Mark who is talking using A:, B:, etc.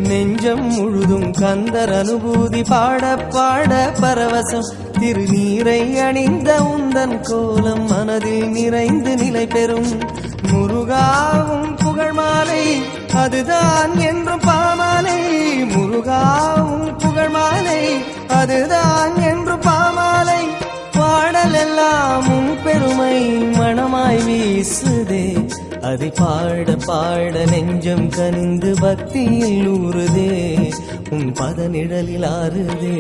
A: நெஞ்சம் முழுதும் கந்தர் அனுபூதி பாட பாட பரவசம் திருநீரை அணிந்த உந்தன் கோலம் மனதில் நிறைந்து நிலை பெறும் முருகாவும் புகழ் மாலை அதுதான் என்றும் பாமாலை முருகாவும் புகழ் மாலை அதுதான் என்று பாமாலை பாடல் எல்லாம் உன் பெருமை மனமாய் வீசுதே அதை பாட பாட நெஞ்சம் கனிந்து பக்தியில் ஊறுதே உன் பத நிழலில் ஆறுதே